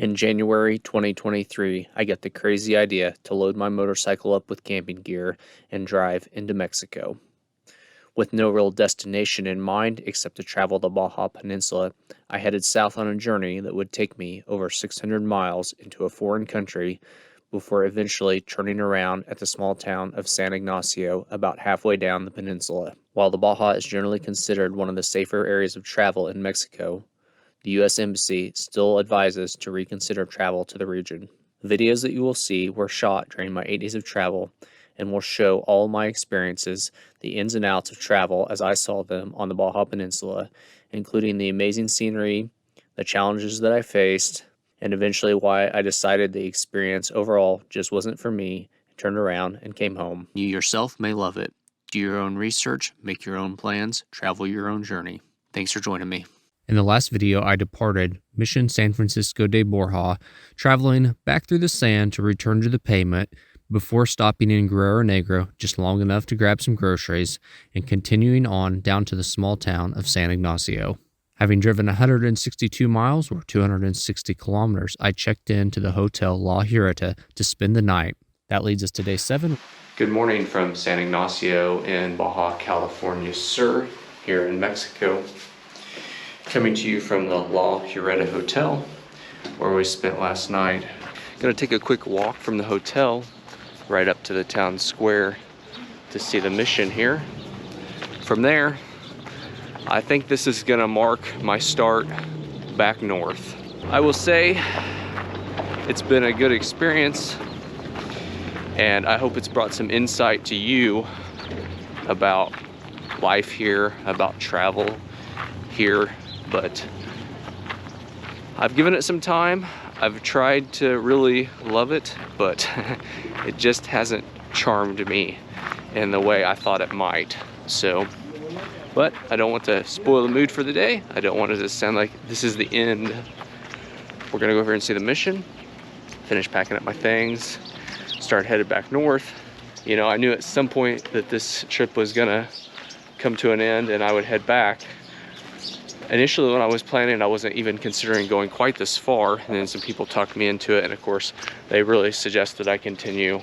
In January 2023, I get the crazy idea to load my motorcycle up with camping gear and drive into Mexico. With no real destination in mind except to travel the Baja Peninsula, I headed south on a journey that would take me over 600 miles into a foreign country before eventually turning around at the small town of San Ignacio about halfway down the peninsula. While the Baja is generally considered one of the safer areas of travel in Mexico, the U.S. Embassy still advises to reconsider travel to the region. The videos that you will see were shot during my 8 days of travel and will show all my experiences, the ins and outs of travel as I saw them on the Baja Peninsula, including the amazing scenery, the challenges that I faced, and eventually why I decided the experience overall just wasn't for me, turned around and came home. You yourself may love it. Do your own research, make your own plans, travel your own journey. Thanks for joining me. In the last video, I departed Mission San Francisco de Borja, traveling back through the sand to return to the pavement before stopping in Guerrero Negro just long enough to grab some groceries and continuing on down to the small town of San Ignacio. Having driven 162 miles or 260 kilometers, I checked in to the Hotel La Huerta to spend the night. That leads us to day 7. Good morning from San Ignacio in Baja California Sur, here in Mexico. Coming to you from the La Huerta Hotel, where we spent last night. Gonna take a quick walk from the hotel right up to the town square to see the mission here. From there, I think this is gonna mark my start back north. I will say it's been a good experience, and I hope it's brought some insight to you about life here, about travel here. But I've given it some time. I've tried to really love it, but it just hasn't charmed me in the way I thought it might. So, but I don't want to spoil the mood for the day. I don't want it to sound like this is the end. We're gonna go over and see the mission, finish packing up my things, start headed back north. You know, I knew at some point that this trip was gonna come to an end and I would head back. Initially, when I was planning, I wasn't even considering going quite this far, and then some people talked me into it, and of course, they really suggested I continue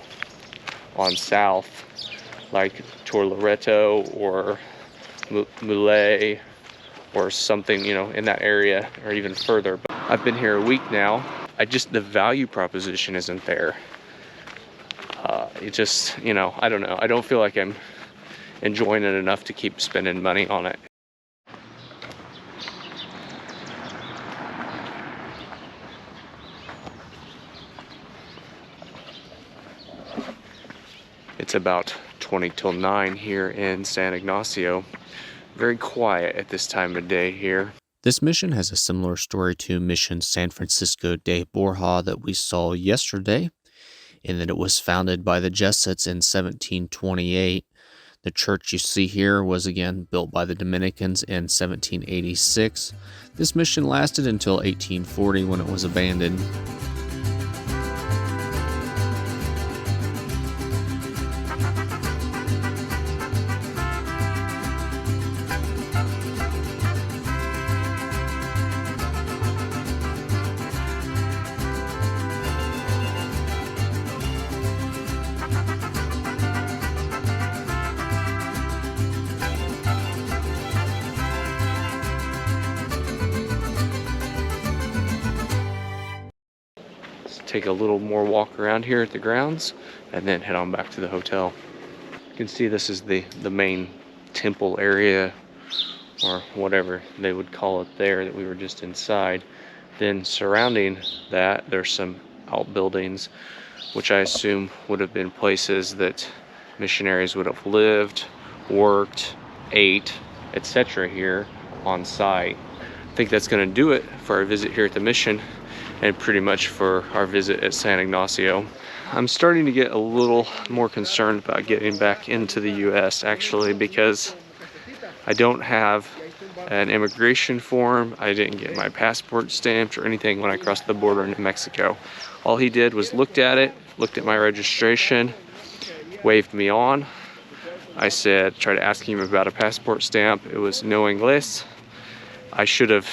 on south, like toward Loreto or Muley or something, you know, in that area, or even further. But I've been here a week now. The value proposition isn't there. It just, you know, I don't know. I don't feel like I'm enjoying it enough to keep spending money on it. It's about 20 till 9 here in San Ignacio. Very quiet at this time of day here. This mission has a similar story to Mission San Francisco de Borja that we saw yesterday, in that it was founded by the Jesuits in 1728. The church you see here was again built by the Dominicans in 1786. This mission lasted until 1840 when it was abandoned. Take a little more walk around here at the grounds and then head on back to the hotel. You can see this is the main temple area, or whatever they would call it there, that we were just inside. Then surrounding that, there's some outbuildings, which I assume would have been places that missionaries would have lived, worked, ate, etc. here on site. I think that's going to do it for our visit here at the mission, and pretty much for our visit at San Ignacio. I'm starting to get a little more concerned about getting back into the US, actually, because I don't have an immigration form. I didn't get my passport stamped or anything when I crossed the border into Mexico. All he did was looked at it, looked at my registration, waved me on. I tried to ask him about a passport stamp. It was no English. I should have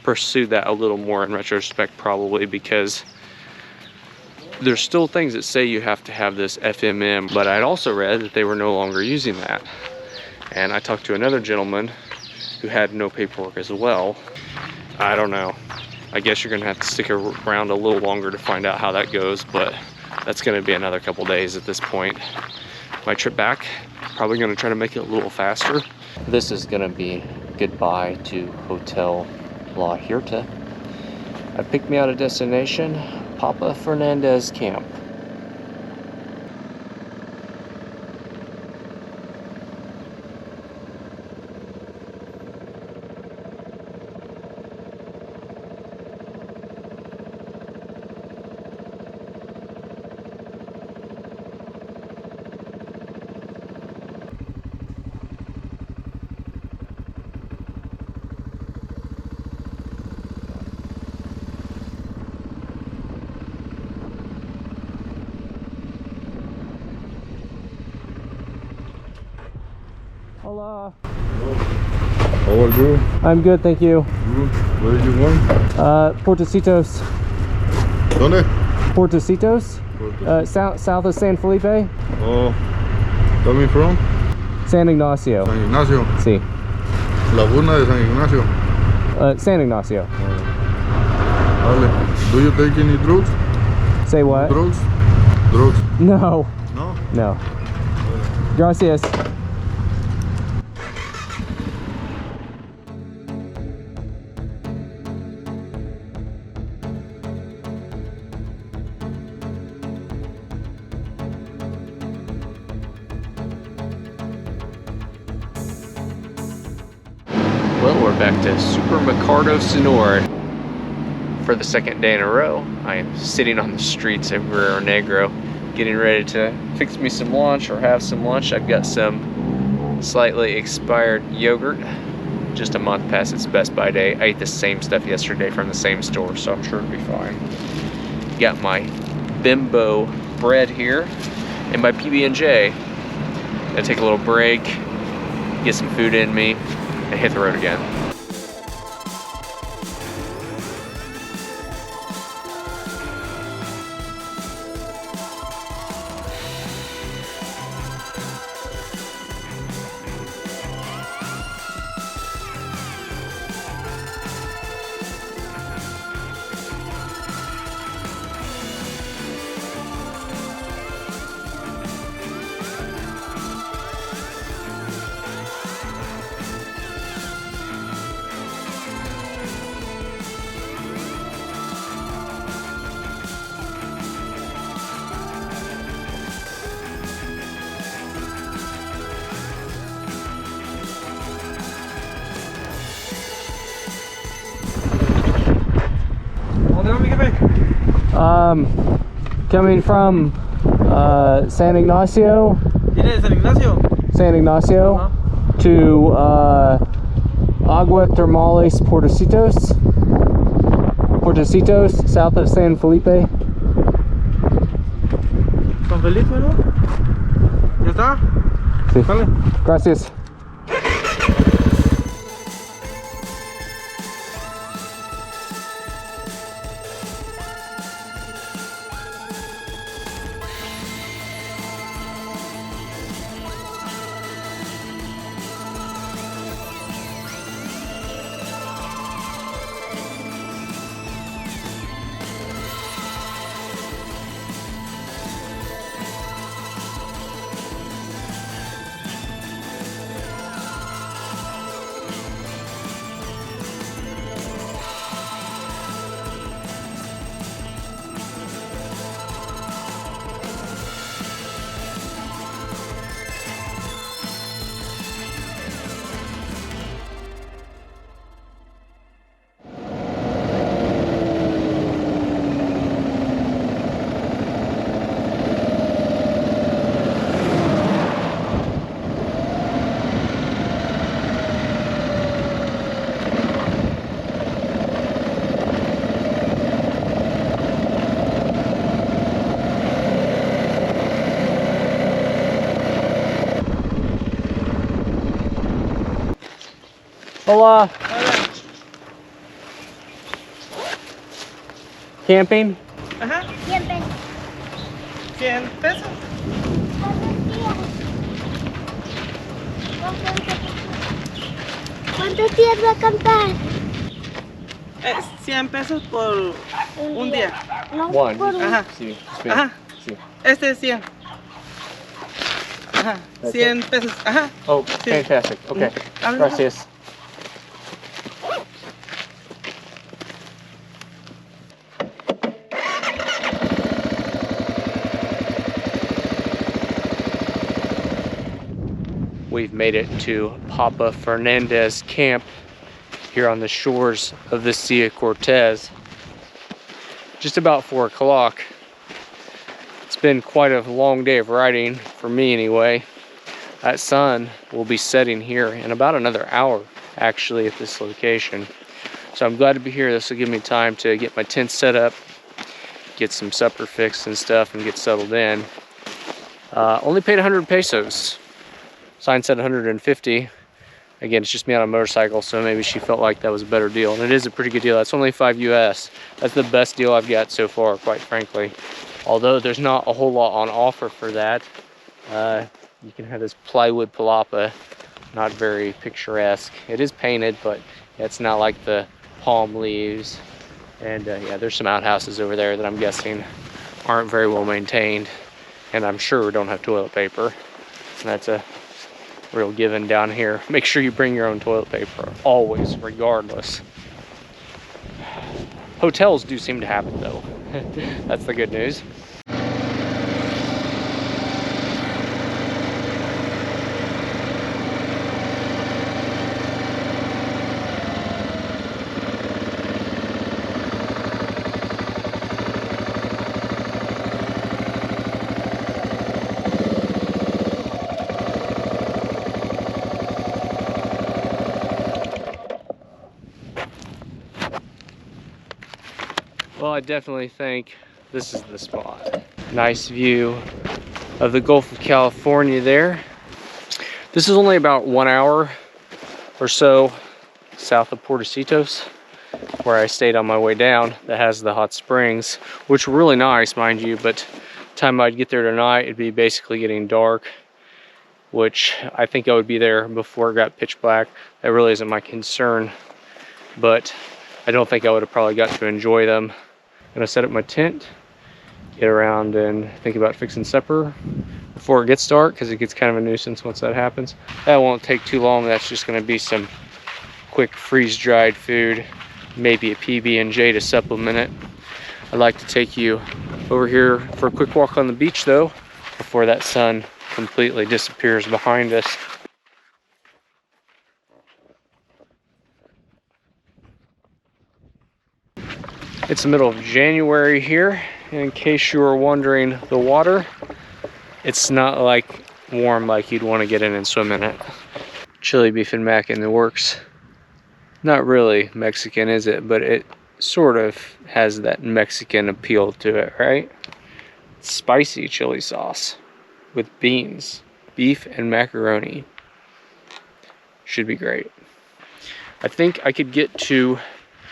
pursue that a little more in retrospect, probably, because there's still things that say you have to have this FMM, but I'd also read that they were no longer using that. And I talked to another gentleman who had no paperwork as well. I don't know. I guess you're gonna have to stick around a little longer to find out how that goes, but that's gonna be another couple days at this point. My trip back, probably gonna try to make it a little faster. This is gonna be goodbye to Hotel La Huerta. I picked me out a destination, Papa Fernandez Camp. Hola. How are you? I'm good, thank you. Good. Where are you going? Portecitos. ¿Dónde? Portecitos? South of San Felipe? Oh, coming from? San Ignacio. San Ignacio. Sí. Laguna de San Ignacio. San Ignacio. Vale. Do you take any drugs? Say what? Drugs? Drugs? No. No? No. Gracias. Well, we're back to Supermercado Sonora. For the second day in a row, I am sitting on the streets of Guerrero Negro, getting ready to fix me some lunch or have some lunch. I've got some slightly expired yogurt, just a month past its best by day. I ate the same stuff yesterday from the same store, so I'm sure it'll be fine. Got my Bimbo bread here and my PB&J. Gonna take a little break, get some food in me, and hit the road again. Coming from San Ignacio. San Ignacio? San Ignacio to Agua Termales Portecitos. Portecitos, south of San Felipe. San Felipe, ¿no? ¿Ya está? Sí. Vale. Gracias. Hola. Camping? Ajá, 100 pesos. 100 pesos. ¿Cuántos días va a acampar? Es 100 pesos por un día. No, One. por un... Ajá, Sí, ajá. sí. Este es 100. Ajá, 100 pesos. Ajá. Oh, Sí. fantastic. Okay. Habla. Gracias. We've made it to Papa Fernandez camp here on the shores of the Sea of Cortez. Just about 4 o'clock. It's been quite a long day of riding, for me anyway. That sun will be setting here in about another hour, actually, at this location. So I'm glad to be here. This will give me time to get my tent set up, get some supper fixed and stuff, and get settled in. Only paid 100 pesos. Sign said 150. Again, it's just me on a motorcycle, so maybe she felt like that was a better deal. And it is a pretty good deal. That's only 5 US. That's the best deal I've got so far, quite frankly. Although there's not a whole lot on offer for that. You can have this plywood palapa, not very picturesque. It is painted, but it's not like the palm leaves. And yeah, there's some outhouses over there that I'm guessing aren't very well maintained. And I'm sure don't have toilet paper. And that's a real given down here. Make sure you bring your own toilet paper, always, regardless. Hotels do seem to have it though. That's the good news. Well, I definitely think this is the spot. Nice view of the Gulf of California there. This is only about 1 hour or so south of Puertecitos, where I stayed on my way down, that has the hot springs, which were really nice, mind you, but the time I'd get there tonight, it'd be basically getting dark, which I think I would be there before it got pitch black. That really isn't my concern, but I don't think I would have probably got to enjoy them. I'm gonna set up my tent, get around and think about fixing supper before it gets dark, because it gets kind of a nuisance once that happens. That won't take too long. That's just gonna be some quick freeze-dried food, maybe a PB&J to supplement it. I'd like to take you over here for a quick walk on the beach though, before that sun completely disappears behind us. It's the middle of January here. In case you were wondering, the water, it's not like warm like you'd want to get in and swim in it. Chili beef and mac in the works. Not really Mexican, is it? But it sort of has that Mexican appeal to it, right? Spicy chili sauce with beans, beef and macaroni. Should be great. I think I could get to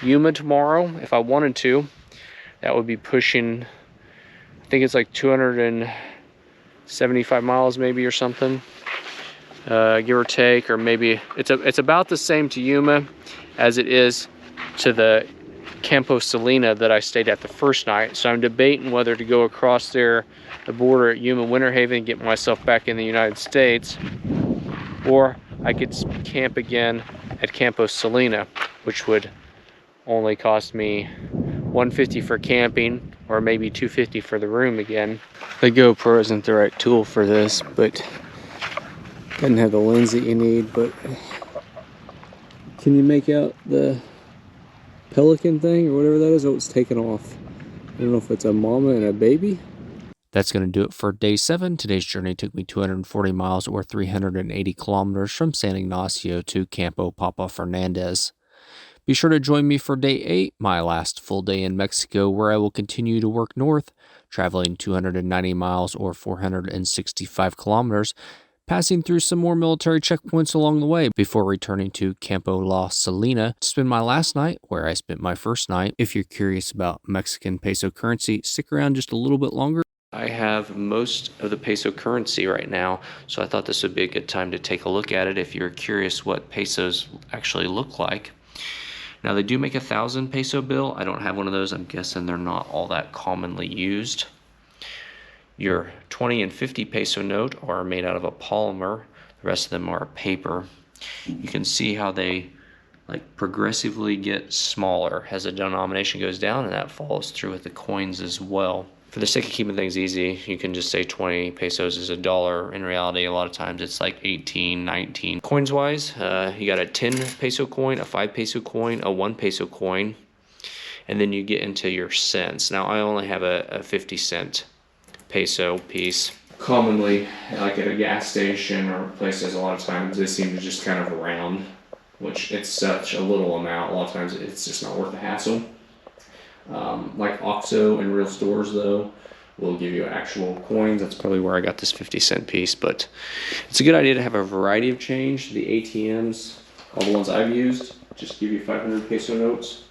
Yuma tomorrow if I wanted to. That would be pushing, I think it's like 275 miles maybe or something, give or take, or maybe it's about the same to Yuma as it is to the Campo Salina that I stayed at the first night. So I'm debating whether to go across there, the border at Yuma Winter Haven, and get myself back in the United States, or I could camp again at Campo Salina, which would only cost me $150 for camping, or maybe $250 for the room again. The GoPro isn't the right tool for this, but doesn't have the lens that you need. But can you make out the pelican thing or whatever that is? Oh, it's taken off. I don't know if it's a mama and a baby. That's going to do it for day 7. Today's journey took me 240 miles or 380 kilometers from San Ignacio to Campo Papa Fernandez. Be sure to join me for day 8, my last full day in Mexico, where I will continue to work north, traveling 290 miles or 465 kilometers passing through some more military checkpoints along the way before returning to Campo La Salina to spend my last night where I spent my first night. If you're curious about Mexican peso currency, stick around just a little bit longer. I have most of the peso currency right now, so I thought this would be a good time to take a look at it if you're curious what pesos actually look like. Now, they do make 1,000 peso bill. I don't have one of those. I'm guessing they're not all that commonly used. Your 20 and 50 peso note are made out of a polymer. The rest of them are paper. You can see how they progressively get smaller as the denomination goes down, and that follows through with the coins as well. For the sake of keeping things easy, you can just say 20 pesos is $1. In reality, a lot of times it's like 18, 19. Coins wise, you got a 10 peso coin, a 5 peso coin, a 1 peso coin, and then you get into your cents. Now, I only have a 50 cent peso piece. Commonly, like at a gas station or places, a lot of times they seem to just kind of round, which it's such a little amount. A lot of times it's just not worth the hassle. Like OXXO and real stores, though, will give you actual coins. That's probably where I got this 50 cent piece, but it's a good idea to have a variety of change. The ATMs, all the ones I've used, just give you 500 peso notes.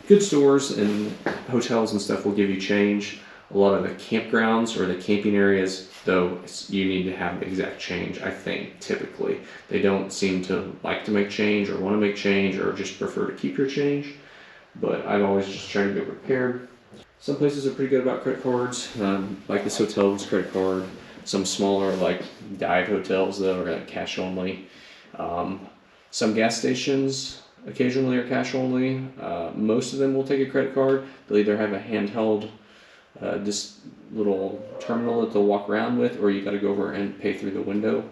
Good stores and hotels and stuff will give you change. A lot of the campgrounds or the camping areas, though, you need to have exact change, I think, typically. They don't seem to like to make change or want to make change or just prefer to keep your change. But I've always just tried to be prepared. Some places are pretty good about credit cards, like this hotel's credit card. Some smaller, like dive hotels, though, are like cash only. Some gas stations occasionally are cash only. Most of them will take a credit card. They'll either have a handheld, this little terminal that they'll walk around with, or you got to go over and pay through the window.